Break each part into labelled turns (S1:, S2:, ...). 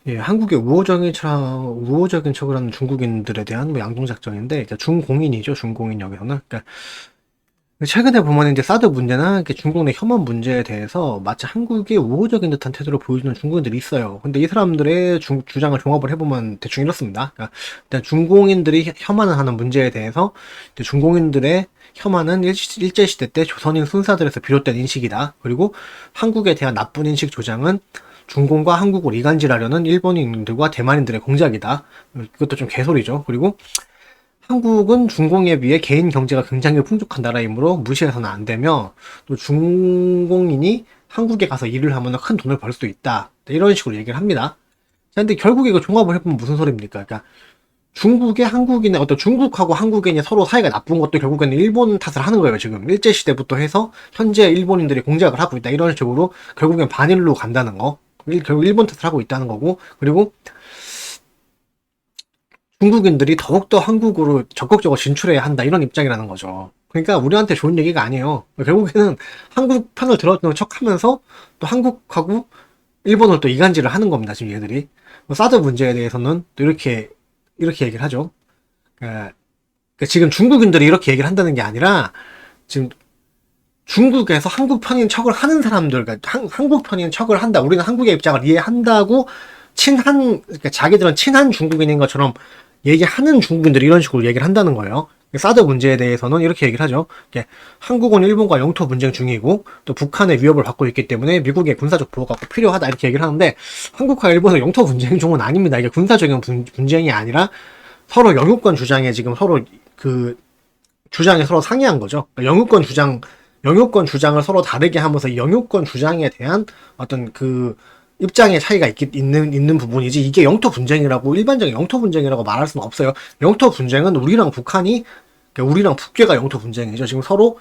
S1: 예, 한국의 우호적인 척을 하는 중국인들에 대한 뭐 양동작전인데, 그러니까 중공인이죠, 중공인 여기서는. 그러니까 최근에 보면 이제 사드 문제나 이렇게 중국 내 혐오 문제에 대해서 마치 한국이 우호적인 듯한 태도를 보여주는 중국인들이 있어요. 근데 이 사람들의 주장을 종합을 해보면 대충 이렇습니다. 그러니까 일단 중공인들이 혐오는 하는 문제에 대해서 이제 중공인들의 혐오는 일제시대 때 조선인 순사들에서 비롯된 인식이다. 그리고 한국에 대한 나쁜 인식 조장은 중공과 한국을 이간질하려는 일본인들과 대만인들의 공작이다. 이것도 좀 개소리죠. 그리고 한국은 중공에 비해 개인 경제가 굉장히 풍족한 나라이므로 무시해서는 안 되며, 또 중공인이 한국에 가서 일을 하면 큰 돈을 벌 수 있다. 이런 식으로 얘기를 합니다. 자, 근데 결국에 이거 종합을 해보면 무슨 소리입니까? 그러니까 중국의 한국인의 어떤 중국하고 한국인이 서로 사이가 나쁜 것도 결국에는 일본 탓을 하는 거예요. 지금 일제시대부터 해서 현재 일본인들이 공작을 하고 있다. 이런 식으로 결국엔 반일로 간다는 거. 결국 일본 탓을 하고 있다는 거고, 그리고 중국인들이 더욱더 한국으로 적극적으로 진출해야 한다 이런 입장이라는 거죠. 그러니까 우리한테 좋은 얘기가 아니에요. 결국에는 한국 편을 들어주는 척하면서 또 한국하고 일본을 또 이간질을 하는 겁니다. 지금 얘들이 사드 문제에 대해서는 또 이렇게 얘기를 하죠. 그러니까 지금 중국인들이 이렇게 얘기를 한다는 게 아니라 지금 중국에서 한국 편인 척을 하는 사람들, 그러니까 한국 편인 척을 한다. 우리는 한국의 입장을 이해한다고 그러니까 자기들은 친한 중국인인 것처럼 얘기하는 중국인들이 이런 식으로 얘기를 한다는 거예요. 사드 문제에 대해서는 이렇게 얘기를 하죠. 한국은 일본과 영토 분쟁 중이고 또 북한의 위협을 받고 있기 때문에 미국의 군사적 보호가 꼭 필요하다 이렇게 얘기를 하는데, 한국과 일본은 영토 분쟁 중은 아닙니다. 이게 군사적인 분쟁이 아니라 서로 영유권 주장에 지금 서로 그 주장이 서로 상이한 거죠. 그러니까 영유권 주장을 서로 다르게 하면서 이 영유권 주장에 대한 어떤 그 입장의 차이가 있는 부분이지, 이게 영토 분쟁이라고, 일반적인 영토 분쟁이라고 말할 수는 없어요. 영토 분쟁은 그러니까 우리랑 북괴가 영토 분쟁이죠. 지금 서로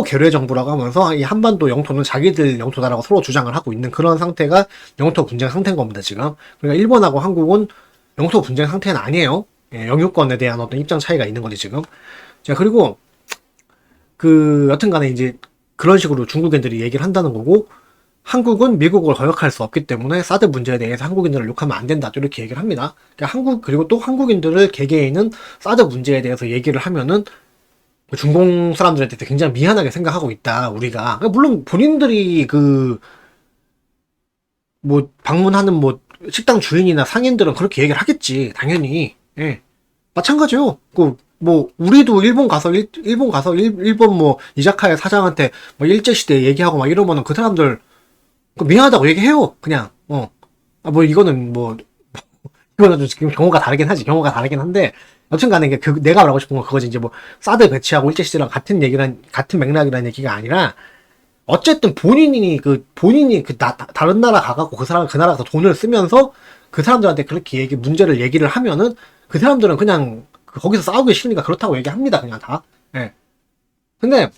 S1: 괴뢰 정부라고 하면서 이 한반도 영토는 자기들 영토다라고 서로 주장을 하고 있는 그런 상태가 영토 분쟁 상태인 겁니다, 지금. 그러니까 일본하고 한국은 영토 분쟁 상태는 아니에요. 예, 영유권에 대한 어떤 입장 차이가 있는 거지, 지금. 자, 그리고 여튼 간에 이제 그런 식으로 중국인들이 얘기를 한다는 거고, 한국은 미국을 거역할 수 없기 때문에 사드 문제에 대해서 한국인들을 욕하면 안 된다 이렇게 얘기를 합니다. 그리고 또 한국인들을 개개인은 사드 문제에 대해서 얘기를 하면은 중공 사람들한테 굉장히 미안하게 생각하고 있다 우리가. 물론 본인들이 뭐 방문하는 뭐 식당 주인이나 상인들은 그렇게 얘기를 하겠지, 당연히. 예, 마찬가지요. 뭐 우리도 일본 뭐 이자카야 사장한테 뭐 일제시대 얘기하고 막 이러면은 그 사람들 미안하다고 얘기해요. 그냥 뭐 이거는 좀 경우가 다르긴 하지. 경우가 다르긴 한데, 여튼간에 내가 말하고 싶은 건 그거지. 이제 뭐 사드 배치하고 일제 시대랑 같은 맥락이라는 얘기가 아니라, 어쨌든 본인이 다른 나라 가갖고 그 나라에서 돈을 쓰면서 그 사람들한테 그렇게 문제를 얘기를 하면은 그 사람들은 그냥 거기서 싸우기 싫으니까 그렇다고 얘기합니다. 그냥 다. 예. 근데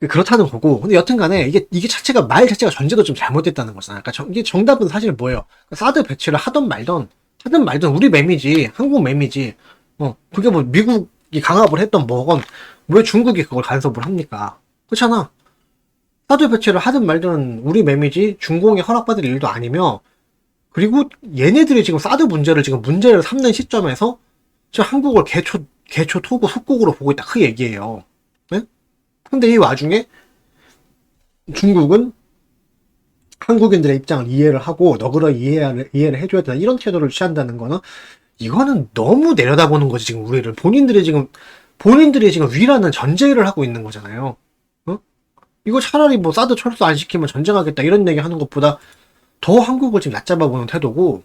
S1: 그렇다는 거고, 근데 여튼간에 이게 말 자체가 전제도 좀 잘못됐다는 거잖아. 그러니까 이게 정답은 사실 뭐예요? 사드 배치를 하든 말든 우리 맴이지, 한국 맴이지. 그게 뭐 미국이 강압을 했던 뭐건 왜 중국이 그걸 간섭을 합니까? 그렇잖아. 사드 배치를 하든 말든 우리 맴이지 중공이 허락받을 일도 아니며, 그리고 얘네들이 지금 사드 문제를 삼는 시점에서 지금 한국을 개초 토고 속국으로 보고 있다 그 얘기예요. 네? 근데 이 와중에 중국은 한국인들의 입장을 이해를 하고 너그러 이해를 해줘야 된다 이런 태도를 취한다는 거는, 이거는 너무 내려다보는 거지. 지금 본인들이 지금 위라는 전제를 하고 있는 거잖아요. 이거 차라리 뭐 사드 철수 안 시키면 전쟁하겠다 이런 얘기 하는 것보다 더 한국을 지금 얕잡아보는 태도고,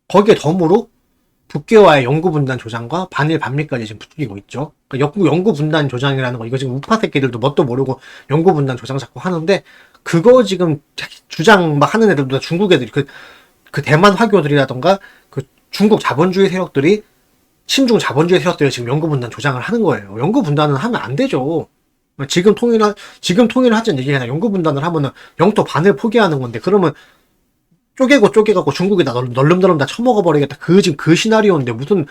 S1: 거기에 덤으로 북괴와의 영구분단 조장과 반일 반미까지 지금 부추기고 있죠. 그러니까 영구분단 조장이라는 거, 이거 지금 우파 새끼들도 뭣도 모르고 영구분단 조장 자꾸 하는데, 그거 지금 주장 막 하는 애들도 중국 애들이 그 대만 화교들이라던가 그 중국 자본주의 세력들이, 친중 자본주의 세력들이 지금 영구분단 조장을 하는 거예요. 영구분단은 하면 안 되죠. 지금 통일을 하자는 얘기가 아니라 영구분단을 하면은 영토 반을 포기하는 건데, 그러면 쪼개고 쪼개갖고 중국에다 널름널름 다 처먹어버리겠다. 지금 그 시나리오인데 무슨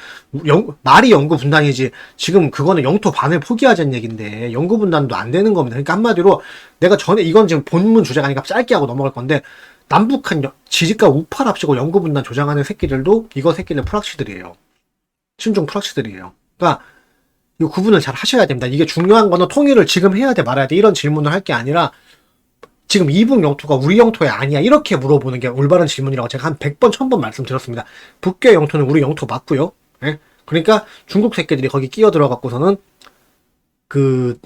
S1: 말이 영구 분단이지. 지금 그거는 영토 반을 포기하자는 얘긴데 영구 분단도 안 되는 겁니다. 그러니까 한마디로 내가 전에 이건 지금 본문 주제가 아니니까 짧게 하고 넘어갈 건데 남북한 지지과 우파를 합치고 영구 분단 조장하는 새끼들도 이거 새끼들 프락치들이에요. 신종 프락치들이에요. 그러니까 이 구분을 잘 하셔야 됩니다. 이게 중요한 거는 통일을 지금 해야 돼 말아야 돼 이런 질문을 할 게 아니라 지금 이북 영토가 우리 영토에 아니야 이렇게 물어보는 게 올바른 질문이라고 제가 한 100번 1000번 말씀드렸습니다. 북괴 영토는 우리 영토 맞고요. 예? 그러니까 중국 새끼들이 거기 끼어 들어갖고서는 그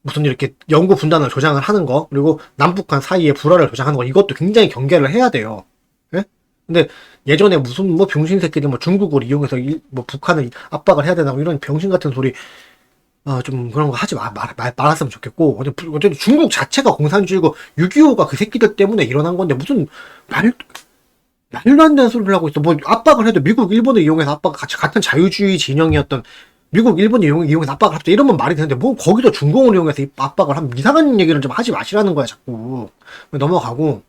S1: 무슨 이렇게 영구 분단을 조장을 하는 거 그리고 남북한 사이에 불화를 조장하는 거 이것도 굉장히 경계를 해야 돼요. 예? 근데 예전에 무슨 뭐 병신 새끼들 뭐 중국을 이용해서 뭐 북한을 압박을 해야 되나 뭐 이런 병신 같은 소리 좀 그런 거 하지 말았으면 좋겠고, 어쨌든 중국 자체가 공산주의고, 6.25가 그 새끼들 때문에 일어난 건데, 무슨, 말도 안 되는 소리를 하고 있어. 뭐, 압박을 해도 미국, 일본을 이용해서 같은 자유주의 진영이었던, 미국, 일본을 이용해서 압박을 합쳐. 이러면 말이 되는데, 뭐, 거기도 중공을 이용해서 압박을 하면 이상한 얘기를 좀 하지 마시라는 거야, 자꾸. 넘어가고.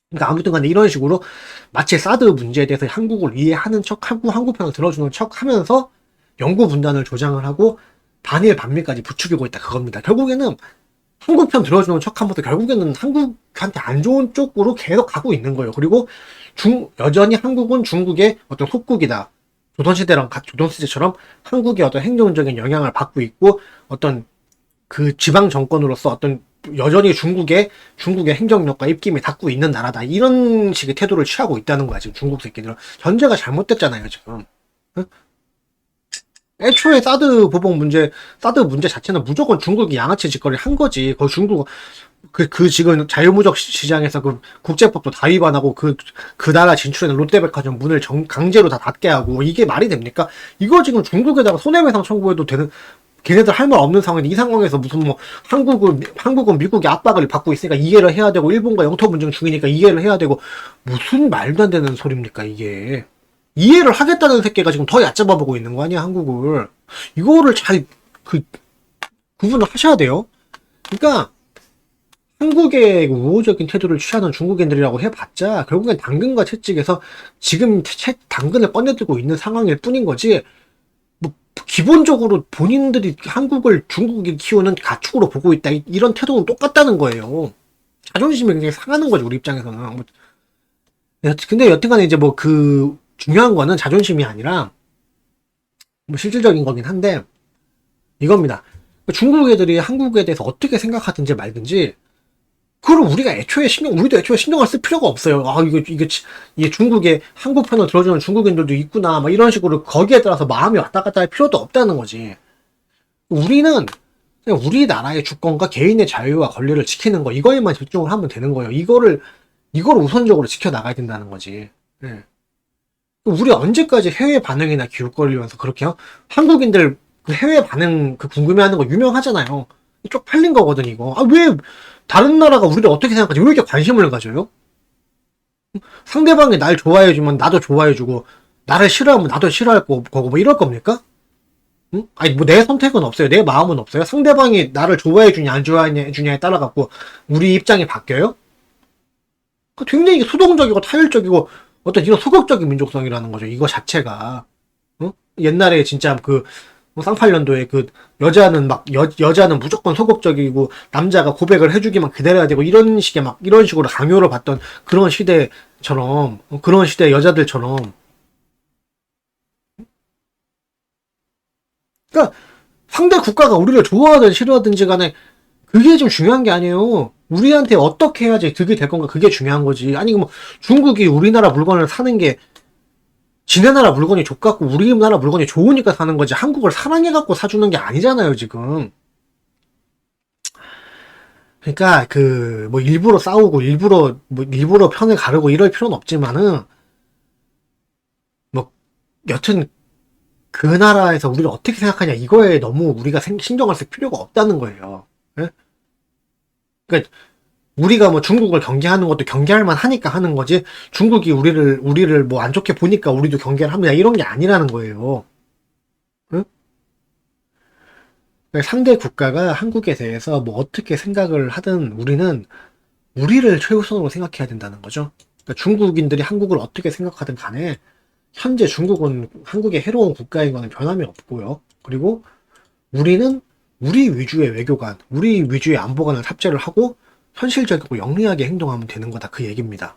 S1: 그러니까 아무튼 간에 이런 식으로, 마치 사드 문제에 대해서 한국을 이해하는 척 하고, 한국 편을 들어주는 척 하면서, 영구 분단을 조장을 하고, 반일 반미까지 부추기고 있다 그겁니다. 결국에는 한국 편 들어주는 척하면서 결국에는 한국한테 안 좋은 쪽으로 계속 가고 있는 거예요. 그리고 여전히 한국은 중국의 어떤 속국이다. 조선시대처럼 한국의 어떤 행정적인 영향을 받고 있고 어떤 그 지방 정권으로서 어떤 여전히 중국의 행정력과 입김이 닿고 있는 나라다. 이런 식의 태도를 취하고 있다는 거야. 지금 중국 새끼들은. 전제가 잘못됐잖아요. 지금. 응? 애초에 사드 문제 자체는 무조건 중국이 양아치 짓거리를 한 거지. 거기 중국, 지금 자유무역 시장에서 그 국제법도 다 위반하고 그 나라 진출에는 롯데백화점 문을 강제로 다 닫게 하고, 이게 말이 됩니까? 이거 지금 중국에다가 손해배상 청구해도 되는, 걔네들 할 말 없는 상황인데, 이 상황에서 무슨 뭐, 한국은 미국의 압박을 받고 있으니까 이해를 해야 되고, 일본과 영토 분쟁 중이니까 이해를 해야 되고, 무슨 말도 안 되는 소리입니까, 이게. 이해를 하겠다는 새끼가 지금 더 얕잡아보고 있는 거 아니야, 한국을. 이거를 잘, 구분을 하셔야 돼요. 그러니까, 한국의 우호적인 태도를 취하는 중국인들이라고 해봤자, 결국엔 당근과 채찍에서 지금 당근을 꺼내들고 있는 상황일 뿐인 거지, 뭐, 기본적으로 본인들이 중국이 키우는 가축으로 보고 있다, 이런 태도는 똑같다는 거예요. 자존심이 굉장히 상하는 거죠, 우리 입장에서는. 근데 여튼간에 이제 중요한 거는 자존심이 아니라 뭐 실질적인 거긴 한데 이겁니다. 중국 애들이 한국에 대해서 어떻게 생각하든지 말든지 그걸 우리도 애초에 신경을 쓸 필요가 없어요. 이게 중국의 한국 편을 들어주는 중국인들도 있구나 막 이런 식으로 거기에 따라서 마음이 왔다 갔다 할 필요도 없다는 거지. 우리는 그냥 우리나라의 주권과 개인의 자유와 권리를 지키는 거 이거에만 집중을 하면 되는 거예요. 이거를 우선적으로 지켜나가야 된다는 거지. 네. 우리 언제까지 해외 반응이나 기웃거리면서 그렇게 한국인들 그 해외 반응 궁금해하는 거 유명하잖아요. 쪽팔린 거거든 이거. 왜 다른 나라가 우리를 어떻게 생각하지? 왜 이렇게 관심을 가져요? 상대방이 날 좋아해주면 나도 좋아해주고 나를 싫어하면 나도 싫어할 거고 뭐 이럴 겁니까? 응? 내 선택은 없어요. 내 마음은 없어요. 상대방이 나를 좋아해주냐 안 좋아해주냐에 따라 갖고 우리 입장이 바뀌어요? 굉장히 수동적이고 타율적이고 어떤 이런 소극적인 민족성이라는 거죠. 이거 자체가. 옛날에 진짜 쌍팔년도에 여자는 무조건 소극적이고 남자가 고백을 해주기만 기다려야 되고 이런 식으로 강요를 받던 그런 시대처럼, 그런 시대 여자들처럼. 그러니까 상대 국가가 우리를 좋아하든 싫어하든지 간에 그게 좀 중요한 게 아니에요. 우리한테 어떻게 해야지 그게 될 건가 그게 중요한 거지. 아니 중국이 우리나라 물건을 사는 게 지네 나라 물건이 족같고 우리나라 물건이 좋으니까 사는 거지 한국을 사랑해갖고 사주는 게 아니잖아요 지금. 그러니까 일부러 싸우고 일부러 편을 가르고 이럴 필요는 없지만은 여튼 그 나라에서 우리를 어떻게 생각하냐 이거에 너무 우리가 신경을 쓸 필요가 없다는 거예요. 예? 그러니까 우리가 중국을 경계하는 것도 경계할 만 하니까 하는 거지 중국이 우리를 안 좋게 보니까 우리도 경계를 합니다 이런 게 아니라는 거예요. 응? 그러니까 상대 국가가 한국에 대해서 어떻게 생각을 하든 우리는 우리를 최우선으로 생각해야 된다는 거죠. 그러니까 중국인들이 한국을 어떻게 생각하든 간에 현재 중국은 한국의 해로운 국가인 거는 변함이 없고요. 그리고 우리는 우리 위주의 외교관, 우리 위주의 안보관을 탑재를 하고 현실적이고 영리하게 행동하면 되는 거다. 그 얘기입니다.